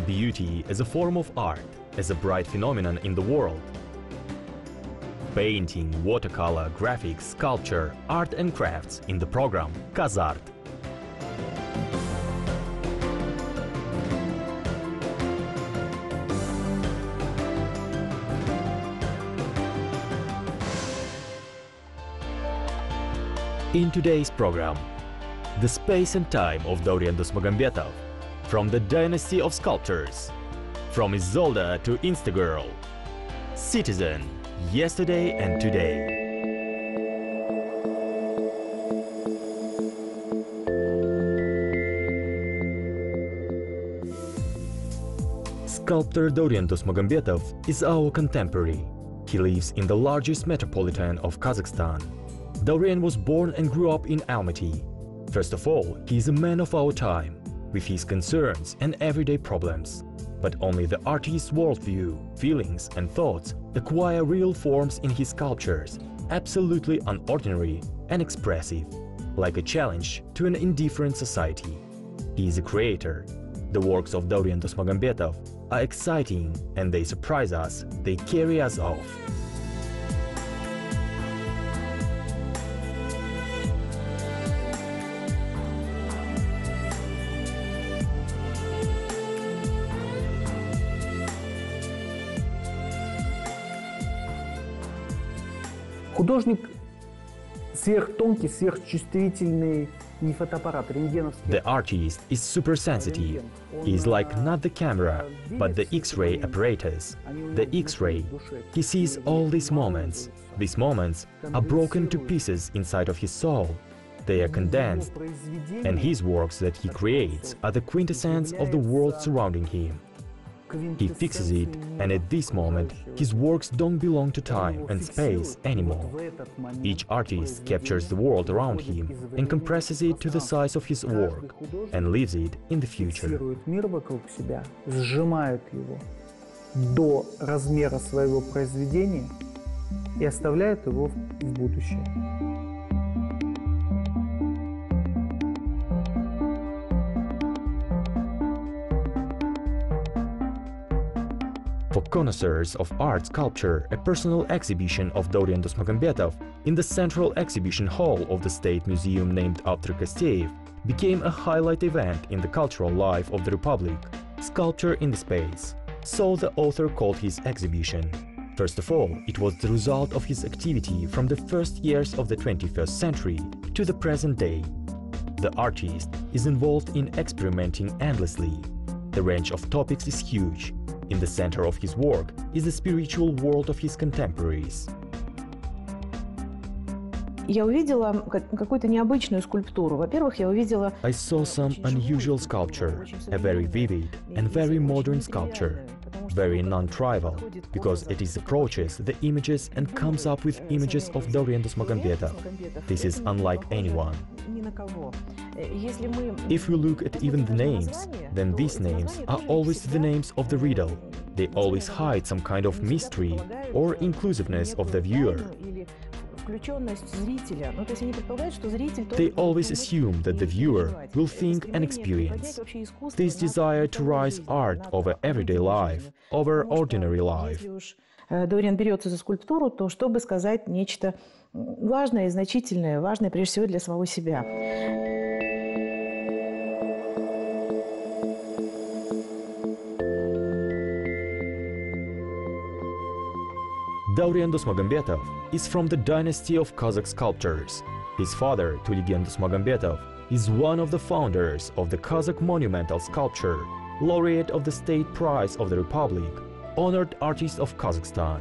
Beauty as a form of art, as a bright phenomenon in the world. Painting, watercolor, graphics, sculpture, art and crafts in the program KazArt. In today's program, the space and time of Dauren Dosmagambetov, from the dynasty of sculptors, from Isolde to Instagirl, Citizen, Yesterday and Today. Sculptor Dauren Dosmagambetov is our contemporary. He lives in the largest metropolitan of Kazakhstan. Dauren was born and grew up in Almaty. First of all, he is a man of our time, with his concerns and everyday problems. But only the artist's worldview, feelings and thoughts acquire real forms in his sculptures, absolutely unordinary and expressive, like a challenge to an indifferent society. He is a creator. The works of Dauren Dosmagambetov are exciting and they surprise us, they carry us off. Художник сверхтонкий, сверхчувствительный, не фотоаппарат, рентгеновский. The artist is super sensitive. He is like not the camera, but the X-ray apparatus. The X-ray. He sees all these moments. These moments are broken to pieces inside of his soul. They are condensed. And his works that he creates are the quintessence of the world surrounding him. He fixes it, and at this moment, his works don't belong to time and space anymore. Each artist captures the world around him and compresses it to the size of his work and leaves it in the future. Мир вокруг себя, сжимает его до размера своего произведения и оставляет его в будущее. For connoisseurs of art sculpture, a personal exhibition of Dauren Dosmagambetov in the central exhibition hall of the State Museum named after Kosteyev became a highlight event in the cultural life of the Republic, Sculpture in the Space. So the author called his exhibition. First of all, it was the result of his activity from the first years of the 21st century to the present day. The artist is involved in experimenting endlessly. The range of topics is huge. In the center of his work is the spiritual world of his contemporaries. Я увидела какую-то необычную скульптуру. Во-первых, я увидела... I saw some unusual sculpture, a very vivid and very modern sculpture, very non-trivial, because it approaches the images and comes up with images of Dauren Dosmagambetov. This is unlike anyone. If we look at even the names, then these names are always the names of the riddle. They always hide some kind of mystery or inclusiveness of the viewer. They always assume that the viewer will think and experience. This desire to rise art over everyday life, over ordinary life. Dauren берется за скульптуру, то чтобы сказать нечто важное и значительное, важное прежде всего для самого себя. Dauren Dosmagambetov is from the dynasty of Kazakh sculptors. His father, Dauren Dosmagambetov, is one of the founders of the Kazakh monumental sculpture, laureate of the State Prize of the Republic, honored artist of Kazakhstan.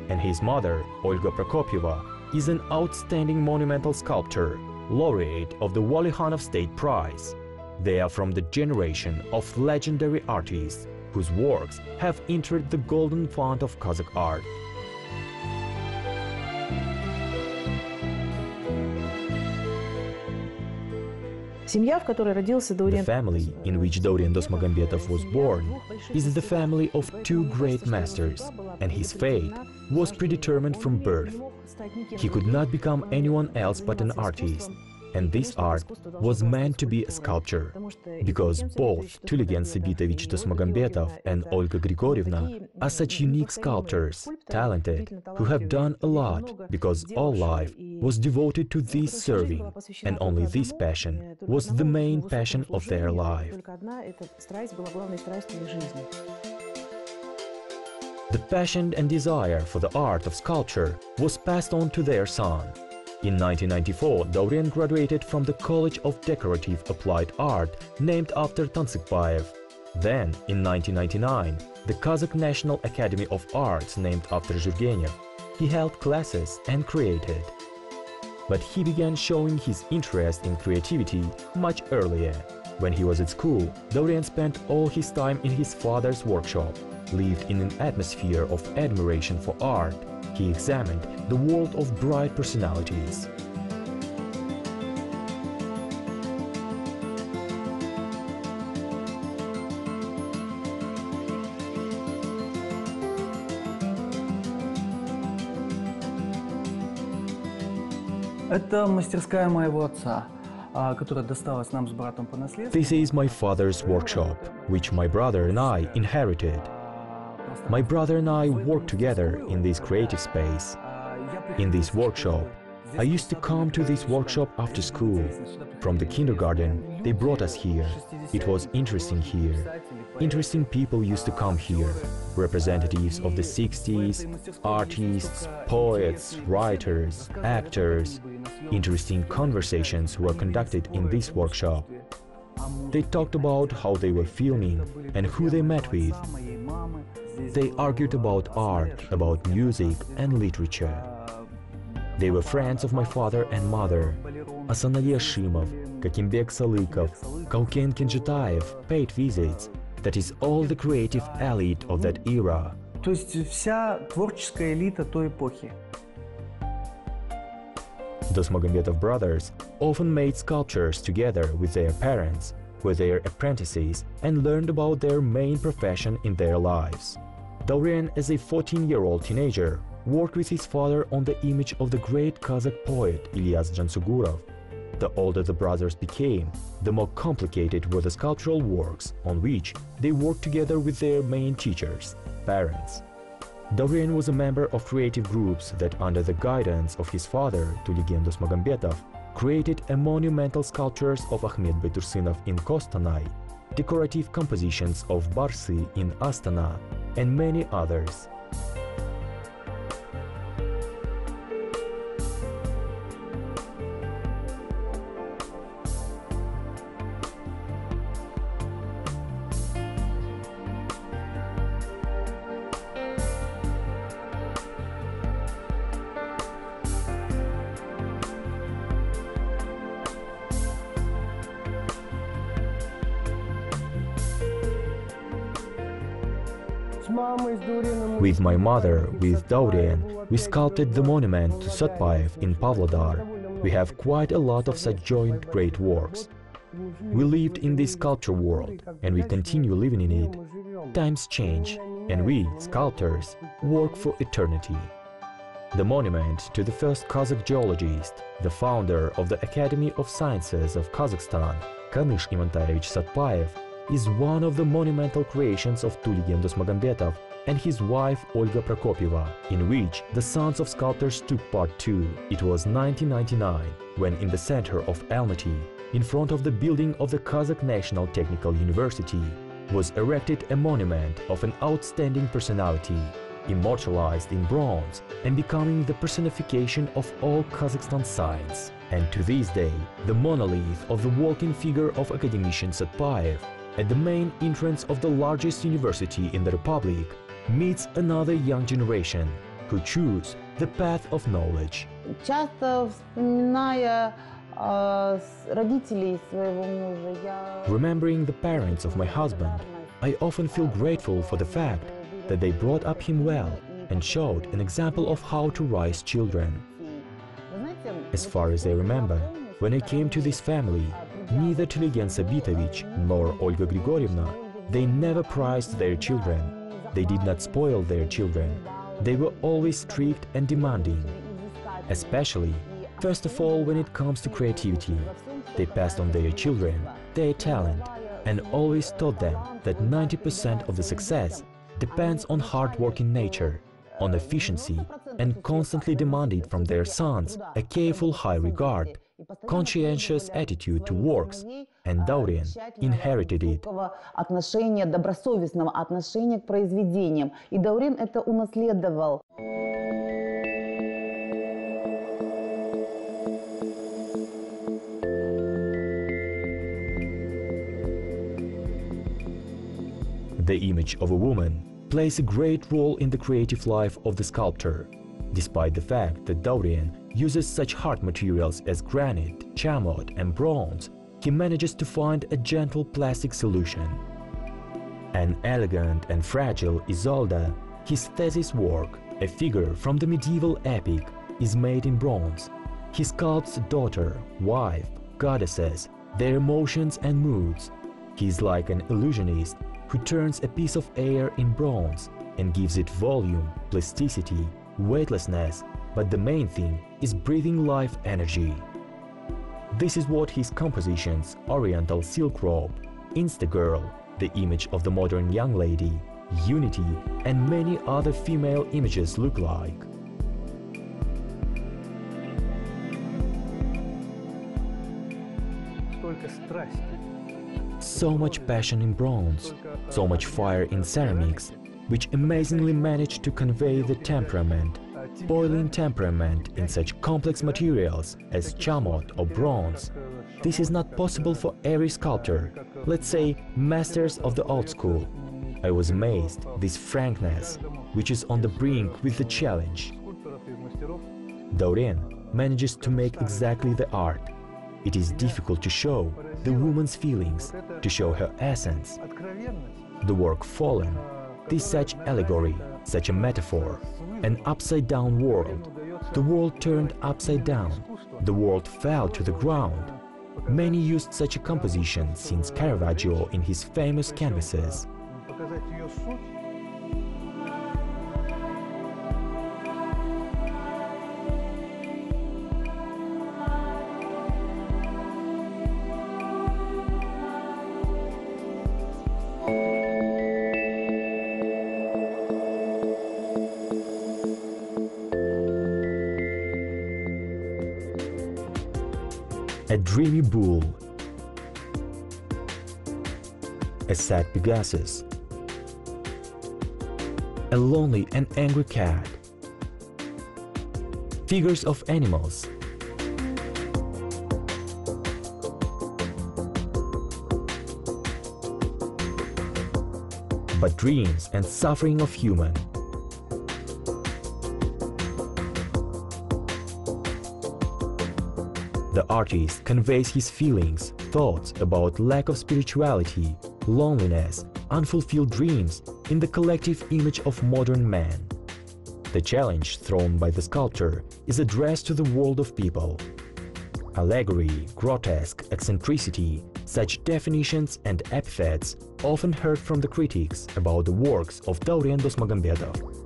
And his mother, Olga Prokopieva, is an outstanding monumental sculptor, laureate of the Walihonov State Prize. They are from the generation of legendary artists whose works have entered the golden font of Kazakh art. The family in which Dauren Dosmagambetov was born is the family of two great masters, and his fate was predetermined from birth. He could not become anyone else but an artist. and this art was meant to be a sculpture, because both Tuligen Sabitovich Dosmagambetov and Olga Grigorievna are such unique sculptors, talented, who have done a lot, because all life was devoted to this serving, and only this passion was the main passion of their life. The passion and desire for the art of sculpture was passed on to their son. In 1994, Dauren graduated from the College of Decorative Applied Art named after Tantsykbaev. Then, in 1999, the Kazakh National Academy of Arts named after Zhurgenev. He held classes and created. But he began showing his interest in creativity much earlier. When he was at school, Dauren spent all his time in his father's workshop, lived in an atmosphere of admiration for art. He examined the world of bright personalities. Это мастерская моего отца, которая досталась нам с братом по наследству. This is my father's workshop, which my brother and I inherited. My brother and I worked together in this creative space. In this workshop, I used to come to this workshop after school. From the kindergarten, they brought us here. It was interesting here. Interesting people used to come here. Representatives of the 60s, artists, poets, writers, actors. Interesting conversations were conducted in this workshop. They talked about how they were filming and who they met with. They argued about art, about music and literature. They were friends of my father and mother. Asanali Ashimov, Kakimbek Salykov, Kauken Kenjetaev paid visits. That is all the creative elite of that era. То есть вся творческая элита той эпохи. Dosmagambetov brothers often made sculptures together with their parents, with their apprentices, and learned about their main profession in their lives. Dauren, as a 14-year-old teenager, worked with his father on the image of the great Kazakh poet Ilyas Jansugurov. The older the brothers became, the more complicated were the sculptural works on which they worked together with their main teachers, parents. Dauren was a member of creative groups that, under the guidance of his father, Tuligen Dosmagambetov, created a monumental sculptures of Ahmed Baitursunov in Kostanay, decorative compositions of Barsy in Astana, and many others. With my mother, with Dauren, we sculpted the monument to Satpaev in Pavlodar. We have quite a lot of such joint great works. We lived in this sculpture world, and we continue living in it. Times change, and we, sculptors, work for eternity. The monument to the first Kazakh geologist, the founder of the Academy of Sciences of Kazakhstan, Kanysh Imantaevich Satpaev, is one of the monumental creations of Tuligen Dosmagambetov and his wife Olga Prokopieva, in which the sons of sculptors took part too. It was 1999, when in the center of Almaty, in front of the building of the Kazakh National Technical University, was erected a monument of an outstanding personality, immortalized in bronze and becoming the personification of all Kazakhstan science. And to this day, the monolith of the walking figure of academician Satpaev at the main entrance of the largest university in the Republic meets another young generation who choose the path of knowledge. Remembering the parents of my husband, I often feel grateful for the fact that they brought up him well and showed an example of how to raise children. As far as I remember, when I came to this family, neither Tuligen Sabitovich nor Olga Grigorievna, they never prized their children. They did not spoil their children. They were always strict and demanding. Especially, First of all, when it comes to creativity, they passed on their children their talent and always taught them that 90% of the success depends on hard-working nature, on efficiency, and constantly demanded from their sons a careful high regard, conscientious attitude to works, and Dauren inherited it. Отношение, добросовестного отношения к произведениям. И Dauren это унаследовал. The image of a woman plays a great role in the creative life of the sculptor. Despite the fact that Dauren uses such hard materials as granite, chamot and bronze, he manages to find a gentle plastic solution. An elegant and fragile Isolde, his thesis work, a figure from the medieval epic, is made in bronze. He sculpts daughter, wife, goddesses, their emotions and moods. He is like an illusionist who turns a piece of air in bronze and gives it volume, plasticity, weightlessness, but the main thing is breathing life energy. This is what his compositions Oriental Silk Robe, Insta-Girl, the image of the modern young lady, Unity, and many other female images look like. So much passion in bronze, so much fire in ceramics, which amazingly managed to convey the temperament, boiling temperament in such complex materials as chamot or bronze. This is not possible for every sculptor, let's say masters of the old school. I was amazed, this frankness, which is on the brink with the challenge. Dauren manages to make exactly the art. It is difficult to show the woman's feelings, to show her essence. The work Fallen, this such allegory, such a metaphor, an upside-down world. The world turned upside down, the world fell to the ground. Many used such a composition since Caravaggio in his famous canvases. A dreamy bull, a sad Pegasus, a lonely and angry cat, figures of animals, but dreams and suffering of human. The artist conveys his feelings, thoughts about lack of spirituality, loneliness, unfulfilled dreams in the collective image of modern man. The challenge thrown by the sculptor is addressed to the world of people. Allegory, grotesque, eccentricity, such definitions and epithets often heard from the critics about the works of Dauren Dosmagambetov.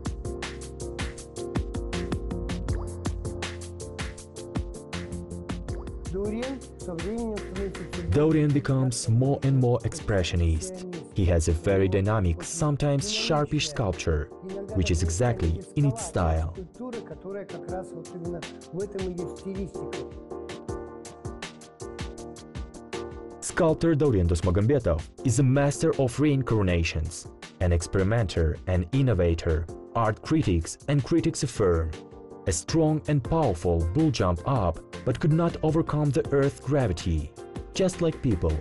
Dauren becomes more and more expressionist. He has a very dynamic, sometimes sharpish sculpture, which is exactly in its style. Sculptor Dauren Dosmagambetov is a master of reincarnations, an experimenter, an innovator, art critics and critics affirm. A strong and powerful bull jumped up but could not overcome the Earth's gravity. Just like people.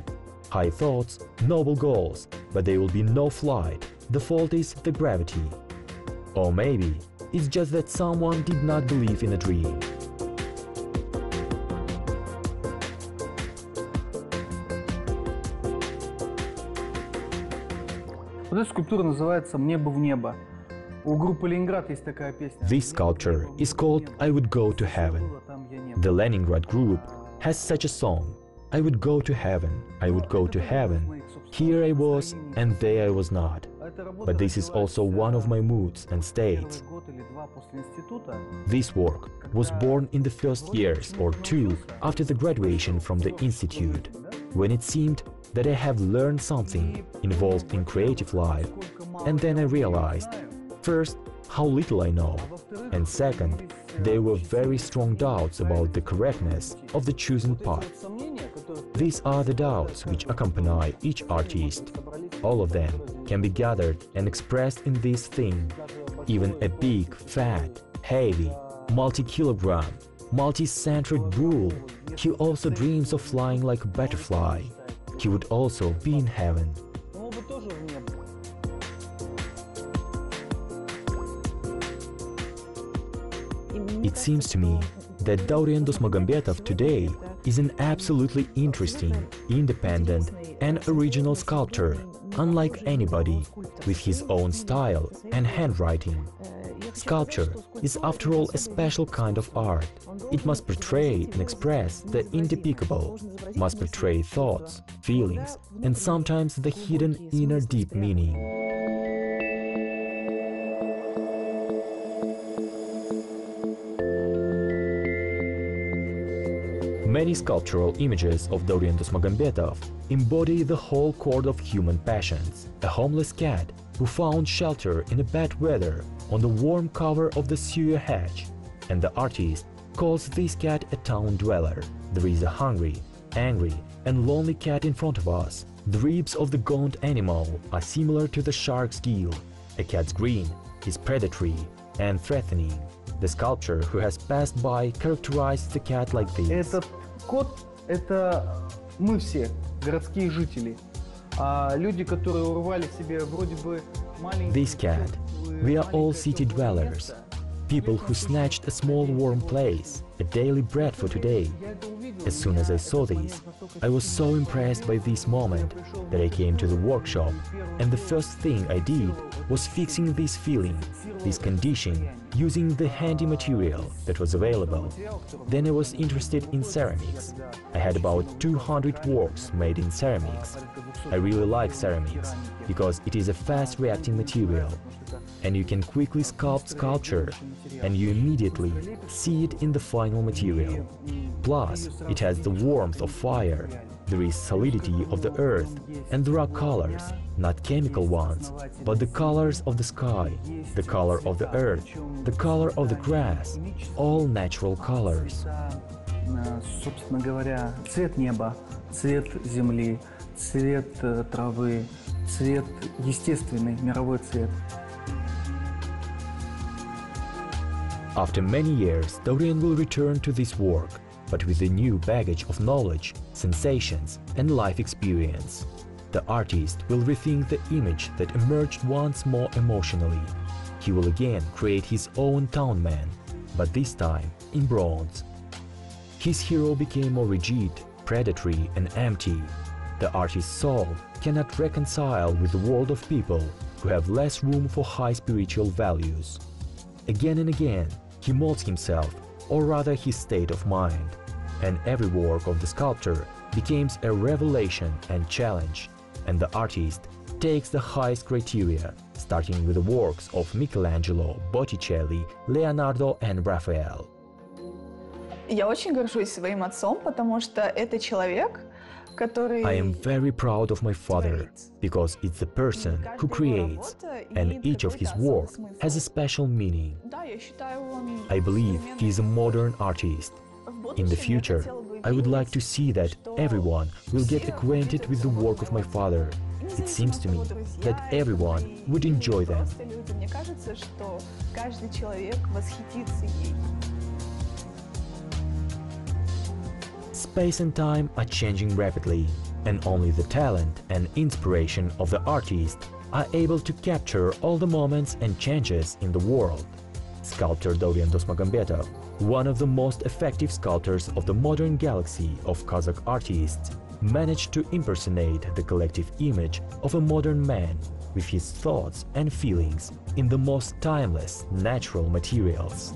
High thoughts, noble goals, but there will be no flight. The fault is the gravity. Or maybe it's just that someone did not believe in a dream. Эта скульптура называется «Мне бы в небо». У группы Ленинград есть такая песня. This sculpture is called I Would Go to Heaven. The Leningrad group has such a song. I would go to heaven, I would go to heaven. Here I was and there I was not. but this is also one of my moods and states. This work was born in the first years or two after the graduation from the institute, when it seemed that I have learned something involved in creative life, and then I realized, first, how little I know, and second, there were very strong doubts about the correctness of the chosen path. These are the doubts which accompany each artist. All of them can be gathered and expressed in this thing. Even a big, fat, heavy, multi-kilogram, multi-centered bull, he also dreams of flying like a butterfly. He would also be in heaven. It seems to me that Dauren Dosmagambetov today is an absolutely interesting, independent and original sculptor, unlike anybody, with his own style and handwriting. Sculpture is, after all, a special kind of art. It must portray and express the indepicable, must portray thoughts, feelings, and sometimes the hidden inner deep meaning. Many sculptural images of Dauren Dosmagambetov embody the whole chord of human passions. A homeless cat who found shelter in a bad weather on the warm cover of the sewer hedge, and the artist calls this cat a town dweller. There is a hungry, angry and lonely cat in front of us. The ribs of the gaunt animal are similar to the shark's gill. A cat's grin is predatory and threatening. The sculptor who has passed by characterized the cat like this. Этот кот – это мы все, городские жители. А люди, которые урвали себе вроде бы маленькие... This cat, we are all city dwellers. People who snatched a small warm place, a daily bread for today. As soon as I saw this, I was so impressed by this moment that I came to the workshop, and the first thing I did was fixing this feeling, this condition, using the handy material that was available. Then I was interested in ceramics. I had about 200 works made in ceramics. I really like ceramics because it is a fast-reacting material, and you can quickly sculpt sculpture, and you immediately see it in the final material. Plus, it has the warmth of fire, there is solidity of the earth, and there are colors, not chemical ones, but the colors of the sky, the color of the earth, the color of the grass, all natural colors. Собственно говоря, цвет неба, цвет земли, цвет травы, цвет естественный, мировой цвет. After many years, Dauren will return to this work, but with a new baggage of knowledge, sensations and life experience. The artist will rethink the image that emerged once more emotionally. He will again create his own town man, but this time in bronze. His hero became more rigid, predatory and empty. The artist's soul cannot reconcile with the world of people who have less room for high spiritual values. Again and again, he molds himself, or rather his state of mind, and every work of the sculptor becomes a revelation and challenge, and the artist takes the highest criteria, starting with the works of Michelangelo, Botticelli, Leonardo and Raphael. Я очень горжусь своим отцом, потому что это человек, который... I am very proud of my father, because it's the person who creates, and each of his work has a special meaning. I believe he is a modern artist. In the future, I would like to see that everyone will get acquainted with the work of my father. It seems to me that everyone would enjoy them. Мне кажется, что каждый человек восхитится ей. Space and time are changing rapidly, and only the talent and inspiration of the artist are able to capture all the moments and changes in the world. Sculptor Dauren Dosmagambetov, one of the most effective sculptors of the modern galaxy of Kazakh artists, managed to impersonate the collective image of a modern man with his thoughts and feelings in the most timeless natural materials.